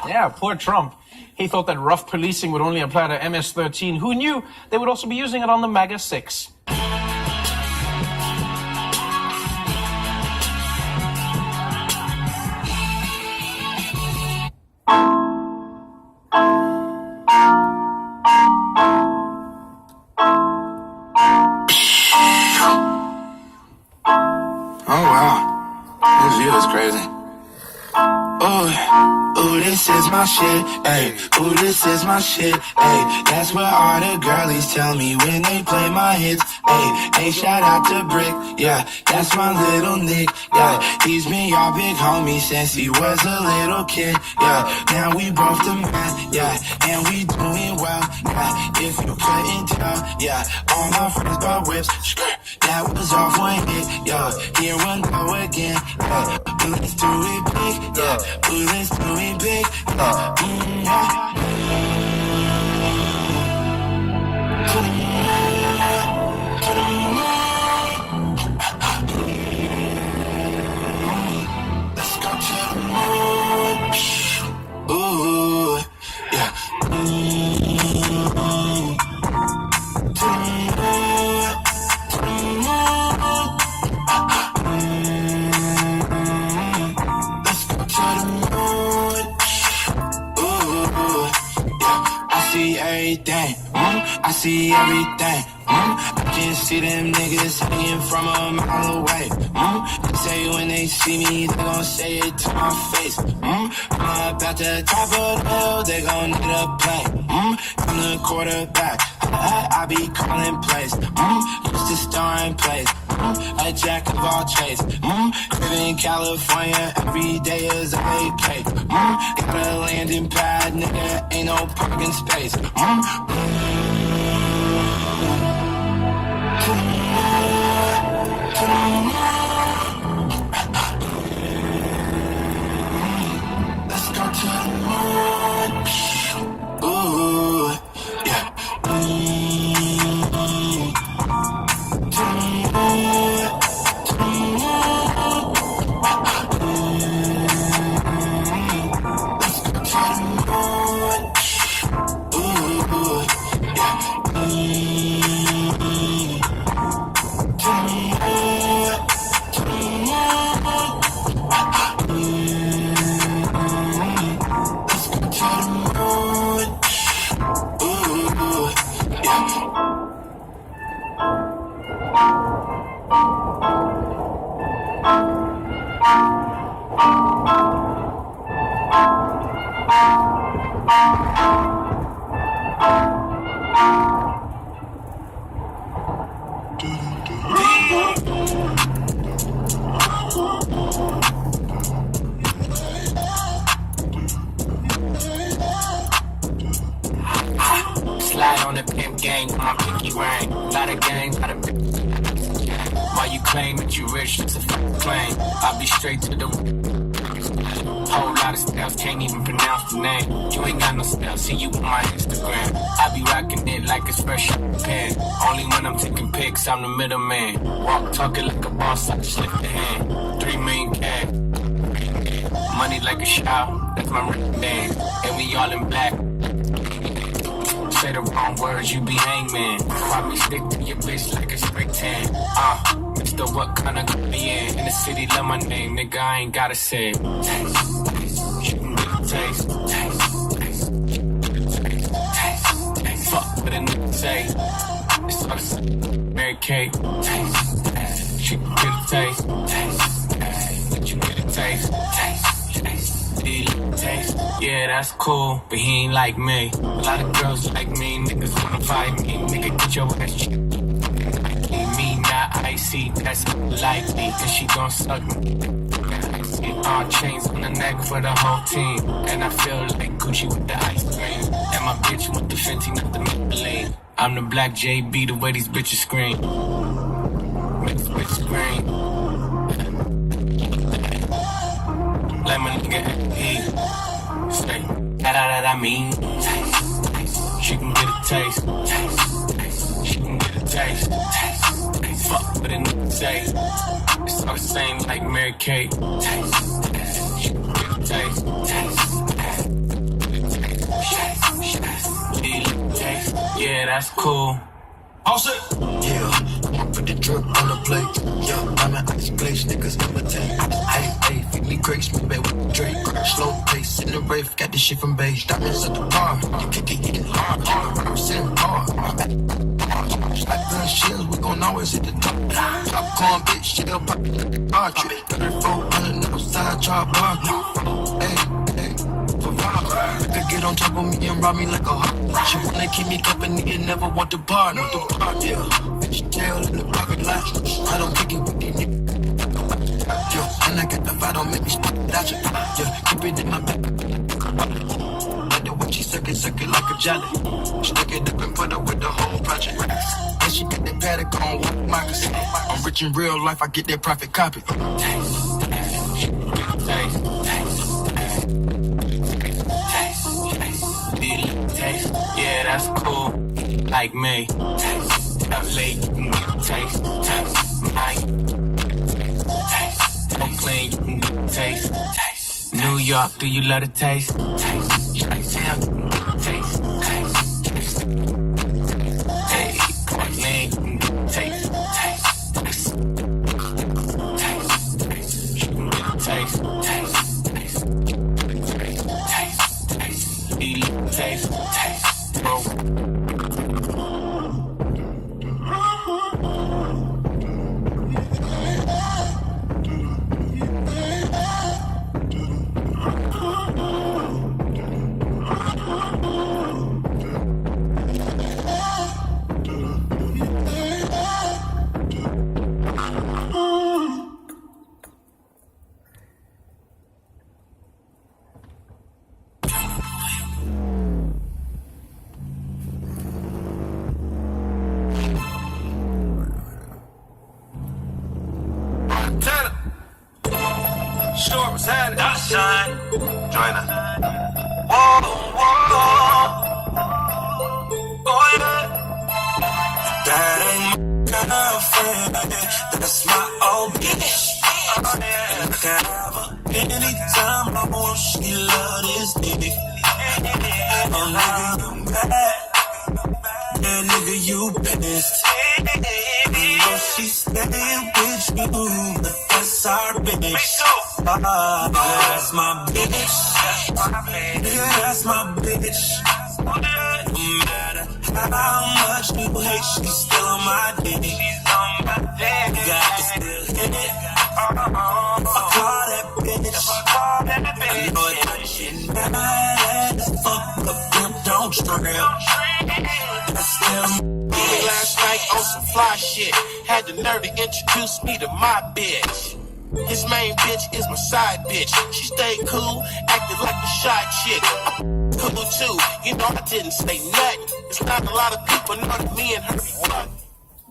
Yeah, poor Trump. He thought that rough policing would only apply to MS-13. Who knew they would also be using it on the MAGA 6? Oh, wow. This view is crazy. Ooh, this is my shit, ayy. Ooh, this is my shit, ayy. That's what all the girlies tell me when they play my hits, ayy. Hey, shout out to Brick, yeah, that's my little Nick, yeah. He's been your big homie since he was a little kid, yeah. Now we both the man, yeah, and we doing well, yeah. If you couldn't tell, yeah, all my friends got whips, that was off one hit, yeah. Here we go again, yeah. Let's do it big, yeah. Ooh, let's do it big, yeah. Let's go to the moon. Ooh, yeah. Everything, I see everything, I can see them niggas hanging from a mile away, They say when they see me, they gon' say it to my face, I'm up at the top of the hill, they gon' need a play, I'm the quarterback, I be calling plays, used to star in plays, a jack of all trades, live in California, every day is a vacate, got a landing pad, nigga, ain't no parking space, let's go to the moon. Ooh, yeah. Slide on the pimp gang with my pinky ring. Lot of gang, lot of Why you claim that you rich, it's a fucking claim. I'll be straight to the whole lot of styles, can't even pronounce the name. You ain't got no style, see you on my Instagram. I be rocking it like it's fresh out the pen. Only when I'm taking pics, I'm the middleman. Walk talking like a boss, I just lift the hand. 3 million cash. Money like a shower, that's my ring band. And we all in black. Say the wrong words, you be hangman. Probably stick to your bitch like a spray tan. Mr. What kind of be in the city, love my name, nigga, I ain't gotta say it. Taste, taste, you can get a taste. Taste, taste, you can get a taste. Taste, taste, fuck what a nigga say. It's all the same, Mary Kate. Taste, taste, you can get a taste. Taste, taste, you get a taste. Taste, taste, taste. Yeah, that's cool, but he ain't like me. A lot of girls like me, niggas wanna fight me. Nigga, get your ass checked. Me, not icy, that's likely, cause she gon' suck me. All chains on the neck for the whole team. And I feel like Gucci with the ice cream. And my bitch with the Fenty, not the Maybelline. I'm the black JB, the way these bitches scream. Make this bitch scream. Let my nigga eat. Say, that I mean. Taste, taste. She can get a taste. Taste, taste. She can get a taste. Taste, taste. Fuck what a nigga say. It's all the same like Mary Kate. Taste, taste. She can get a taste. Taste, taste. that's cool. All set. Yeah, put the drip on the plate. Yeah, I'm an ice glaze, niggas imitate. Hey, feed me grapes, me baby with Drake. Slow pace in the rave, got this shit from base. Diamonds at the bar, you kick it, getting hard. I'm sitting hard. Shotgun shells, we gon' always hit the top. Popcorn, bitch, shit'll pop like a archery. 3400 outside, chop bar. Hey. Could get on top of me and rob me like a hawk. She wanna keep me company and never want to part. Yeah, fish tail in the pocket latch. I don't kick it with these niggas. Yeah, and I got the vibe, don't make me spit it out you. Yeah, keep it in my back. Like the way she suck it like a jelly. Stick it up and put up with the whole project. And she got that paddock on with moccasin. I'm rich in real life, I get that profit copy. Taste, yeah, that's cool. Like me. Taste, late, taste, night. Taste, clean, you can get taste. Taste. New York, do you love the taste? Taste, taste, taste, taste. Hey, clean, you can get taste. Taste, taste, taste, you can get taste. Taste, bro. Sure was had it. Shine. Joiner. Whoa, yeah. That ain't my kind of friend. That's my old bitch. And I can have her anytime I want. She love this nigga. Oh, nigga, you mad. Yeah, nigga, you pissed. You know she staying with you, but that's our bitch. That's my bitch. Yeah, that's my bitch. No matter how much people hate, she's still on my dick. Got to still hit it. I call that bitch. I know it like shit bad as fuck, but pimp don't trail. That's still Last night on some fly shit, had the nerve to introduce me to my bitch. His main bitch is my side bitch. She stayed cool, acted like a shy chick. I'm cool too, you know I didn't say nothing. It's not a lot of people know that me and her be fucking.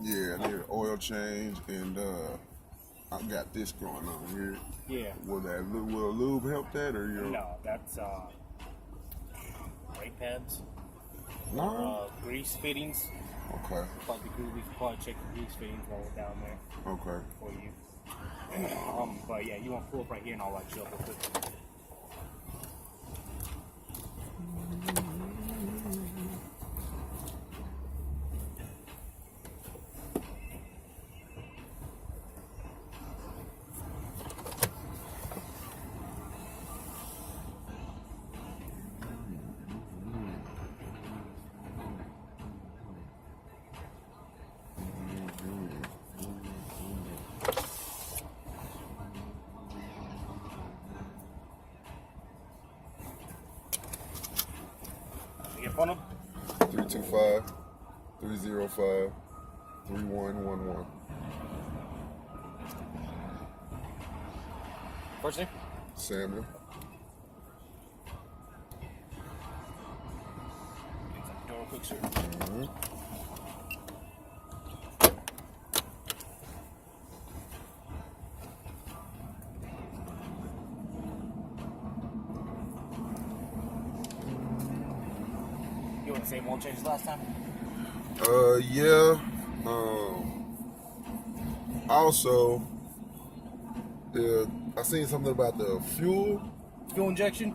Yeah, I need an oil change, and I got this going on here. Yeah. Will lube help that, or you? No, that's brake pads. No. Grease fittings. Okay. We can probably check the grease fittings while we're down there Okay. for you. But yeah, you want to pull up right here and I'll light you up real quick. Your phone number? 325-305-3111. First name? Samuel. Door quick, sir. You want the same oil change as last time? Yeah. Also, I seen something about the fuel. Fuel injection?